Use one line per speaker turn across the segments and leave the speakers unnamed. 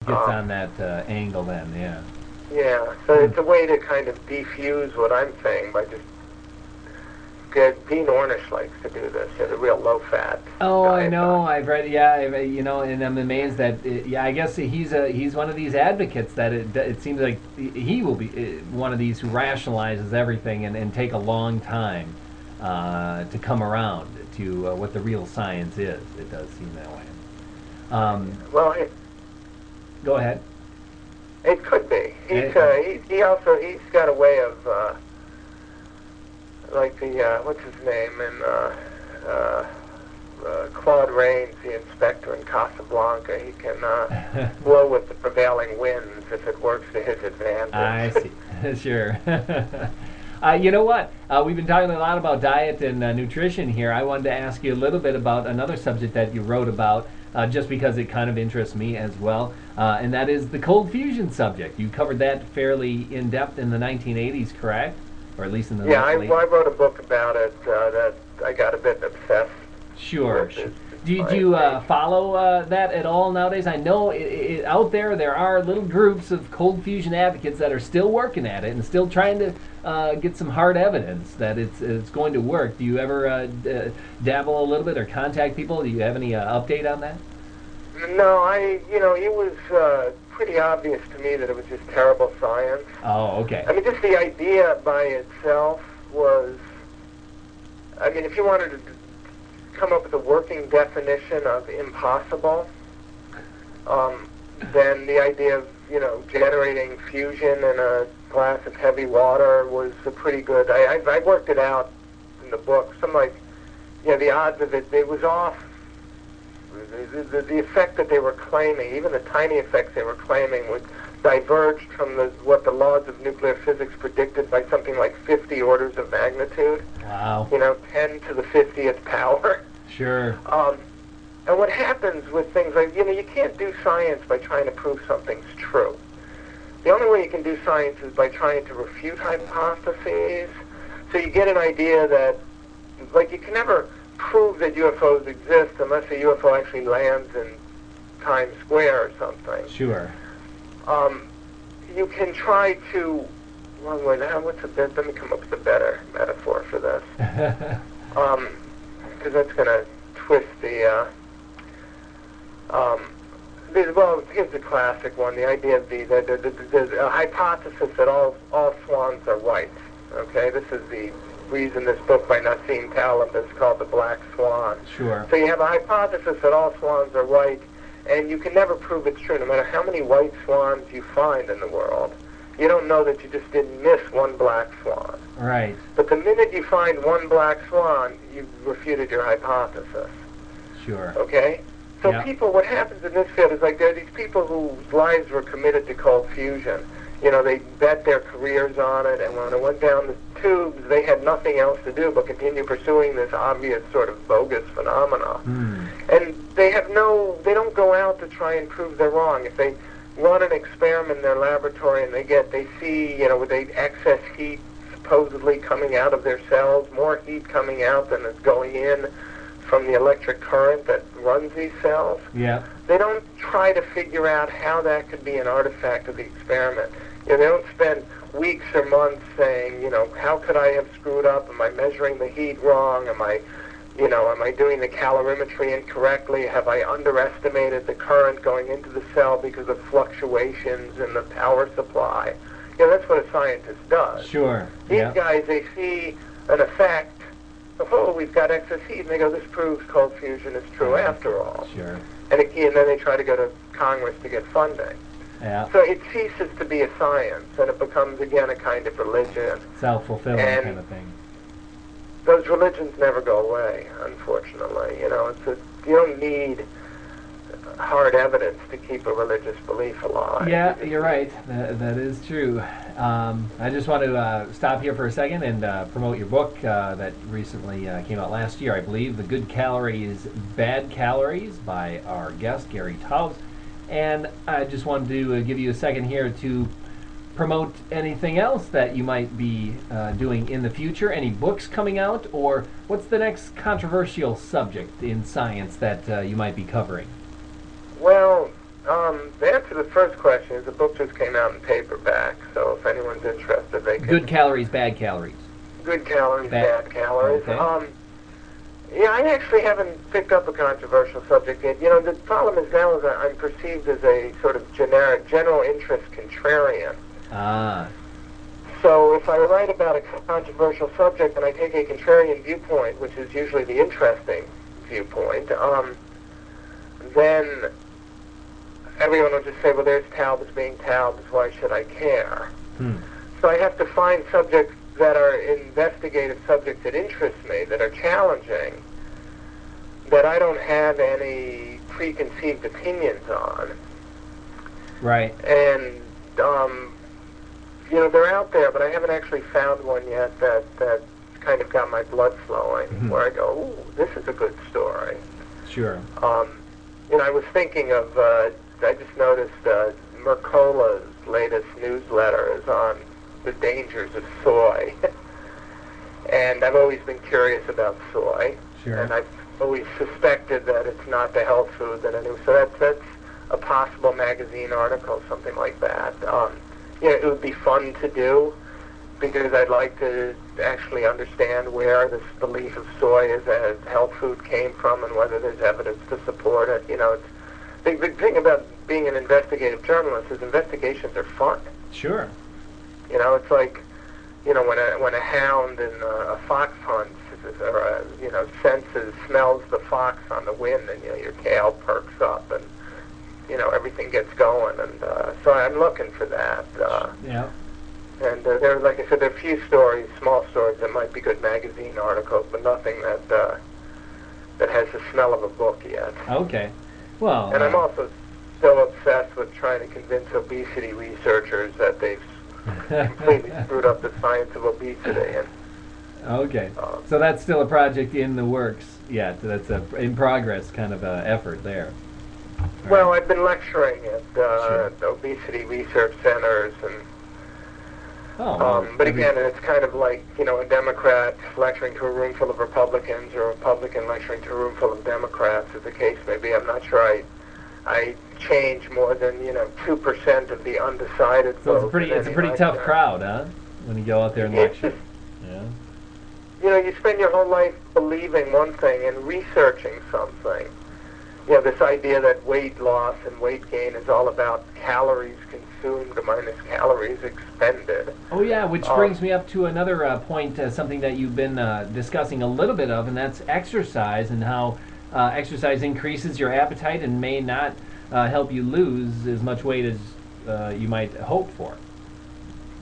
Gets on that angle then, yeah.
Yeah, so
Hmm.
it's a way to kind of defuse what I'm saying by just Dean Ornish likes to do this. He has a real low-fat
Oh, I
diet.
know. I've read. Yeah, and I'm amazed that. Yeah, I guess he's one of these advocates that it seems like he will be one of these who rationalizes everything and take a long time to come around to what the real science is. It does seem that way.
Well,
Go ahead.
it could be.
Eh,
He's got a way of like the what's his name in Claude Rains, the inspector in Casablanca. He can blow with the prevailing winds if it works to his
I
advantage.
see. Sure. You know what? We've been talking a lot about diet and nutrition here. I wanted to ask you a little bit about another subject that you wrote about, just because it kind of interests me as well, and that is the cold fusion subject. You covered that fairly in depth in the 1980s, correct? Or at least in the
Yeah,
late.
I wrote a book about it that I got a bit obsessed
Sure.
with.
Sure.
It's
Do
my
you
favorite.
follow that at all nowadays? I know out there are little groups of cold fusion advocates that are still working at it and still trying to get some hard evidence that it's going to work. Do you ever dabble a little bit or contact people? Do you have any update on that?
No, it was pretty obvious to me that it was just terrible science.
Oh, okay.
I mean, just the idea by itself was, I mean, if you wanted to come up with a working definition of impossible, um, then the idea of, generating fusion in a glass of heavy water was a pretty good, I worked it out in the book. Some like, the odds of it was off. The effect that they were claiming, even the tiny effects they were claiming, would diverged from what the laws of nuclear physics predicted by something like 50 orders of magnitude.
Wow.
10 to the 50th power.
Sure.
And what happens with things like, you can't do science by trying to prove something's true. The only way you can do science is by trying to refute hypotheses. So you get an idea that, like, you can never prove that UFOs exist unless a UFO actually lands in Times Square or something.
Sure.
Um, you can try to, well, wait, now let me come up with a better metaphor for this. Because that's going to twist well, here's the classic one, the idea of the hypothesis that all swans are white. Okay, this is the reason this book by Nassim Taleb is called The Black Swan.
Sure.
So you have a hypothesis that all swans are white, and you can never prove it's true, no matter how many white swans you find in the world. You don't know that you just didn't miss one black swan.
Right.
But the minute you find one black swan, you've refuted your hypothesis.
Sure.
Okay? So
Yeah.
what happens in this field is like there are these people whose lives were committed to cold fusion. They bet their careers on it, and when it went down the tubes, they had nothing else to do but continue pursuing this obvious sort of bogus phenomena.
Hmm.
And they don't go out to try and prove they're wrong. If they run an experiment in their laboratory and they see, with the excess heat supposedly coming out of their cells, more heat coming out than is going in from the electric current that runs these cells,
Yeah.
they don't try to figure out how that could be an artifact of the experiment. They don't spend weeks or months saying, how could I have screwed up? Am I measuring the heat wrong? Am I doing the calorimetry incorrectly? Have I underestimated the current going into the cell because of fluctuations in the power supply? That's what a scientist does.
Sure.
These
Yeah.
guys, they see an effect of, oh, we've got excess heat, and they go, this proves cold fusion is true after all.
Sure.
And then they try to go to Congress to get funding.
Yeah.
So it ceases to be a science, and it becomes, again, a kind of religion.
Self-fulfilling
And
kind of thing.
those religions never go away, unfortunately. You don't need hard evidence to keep a religious belief alive.
Yeah, you're right. That is true. I just want to stop here for a second and promote your book that recently came out last year, I believe, The Good Calories, Bad Calories, by our guest, Gary Taubes. And I just wanted to give you a second here to promote anything else that you might be doing in the future, any books coming out, or what's the next controversial subject in science that you might be covering?
Well, The answer to the first question is the book just came out in paperback, so if anyone's interested, they can...
Good calories, bad calories.
Good calories, bad calories.
Okay.
Yeah, I actually haven't picked up a controversial subject yet. You know, the problem is now is I'm perceived as a sort of generic, general interest contrarian.
Ah.
So if I write about a controversial subject and I take a contrarian viewpoint, which is usually the interesting viewpoint, then everyone will just say, well, there's Taubes being Taubes, why should I care? So I have to find subjects that are investigative subjects that interest me, that are challenging, that I don't have any preconceived opinions on.
Right.
And, you know, they're out there, but I haven't actually found one yet that kind of got my blood flowing, where I go, ooh, this is a good story.
Sure.
You know, I was thinking of, I just noticed Mercola's latest newsletter is on the dangers of soy. And I've always been curious about soy.
Sure.
And I've always suspected that it's not the health food that anyway. So that's a possible magazine article, something like that. You know, it would be fun to do because I'd like to actually understand where this belief of soy as a health food came from and whether there's evidence to support it. You know, it's the thing about being an investigative journalist is investigations are fun.
Sure.
You know, it's like, you know, when a hound in a fox hunt or smells the fox on the wind, and you know your tail perks up, and you know everything gets going, and so I'm looking for that.
Yeah.
And there, like I said, there are a few stories, small stories that might be good magazine articles, but nothing that has the smell of a book yet.
Okay. Well.
And I'm also still obsessed with trying to convince obesity researchers that they've completely screwed up the science of obesity. And,
okay. So that's still a project in the works yet. That's a in progress kind of effort there.
Well, I've been lecturing at obesity research centers, and but again, it's kind of like, you know, a Democrat lecturing to a room full of Republicans or a Republican lecturing to a room full of Democrats, as the case may be. I'm not sure I change more than, you know, 2% of the undecided
so
vote.
it's a pretty tough crowd, huh? When you go out there and lecture. Yeah.
You know, you spend your whole life believing one thing and researching something. You know, this idea that weight loss and weight gain is all about calories consumed minus calories expended.
Oh yeah, which brings me up to another point, something that you've been discussing a little bit of, and that's exercise, and how exercise increases your appetite and may not help you lose as much weight as you might hope for.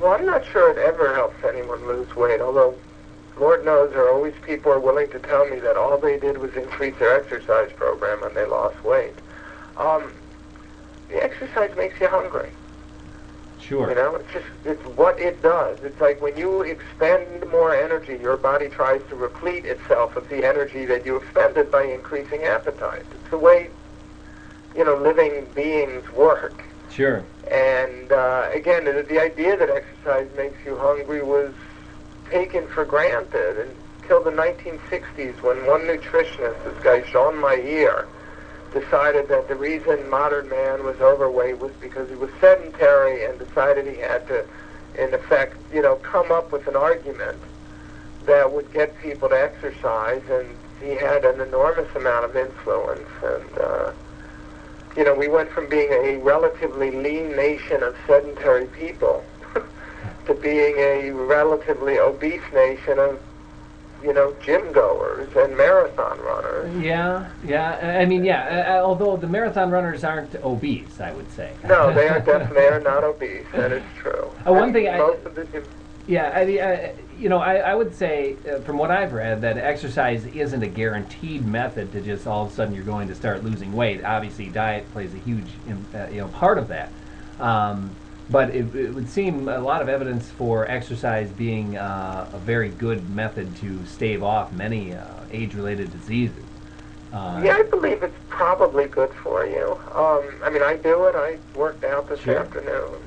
Well, I'm not sure it ever helps anyone lose weight, although Lord knows there are always people who are willing to tell me that all they did was increase their exercise program and they lost weight. The exercise makes you hungry.
Sure.
You know, it's what it does. It's like when you expend more energy, your body tries to replete itself of the energy that you expended by increasing appetite. It's the way, you know, living beings work.
Sure. And
again, the idea that exercise makes you hungry was taken for granted until the 1960s, when one nutritionist, this guy Jean Mayer, decided that the reason modern man was overweight was because he was sedentary, and decided he had to, in effect, you know, come up with an argument that would get people to exercise, and he had an enormous amount of influence. And you know, we went from being a relatively lean nation of sedentary people to being a relatively obese nation of, you know, gym goers and marathon runners.
Yeah. I mean, although the marathon runners aren't obese, I would say.
No, they are not obese. That is true.
One thing
most of the gym.
Yeah, you know, I would say, from what I've read, that exercise isn't a guaranteed method to just all of a sudden you're going to start losing weight. Obviously, diet plays a huge, part of that. But it would seem a lot of evidence for exercise being a very good method to stave off many age-related diseases.
Yeah, I believe it's probably good for you. I mean, I do it. I worked out this afternoon.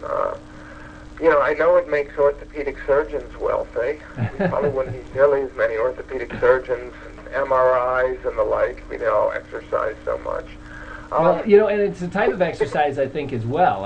You know, I know it makes orthopedic surgeons wealthy. You probably wouldn't need nearly as many orthopedic surgeons, and MRIs and the like. We all exercise so much.
Well, you know, and it's a type of exercise I think as well.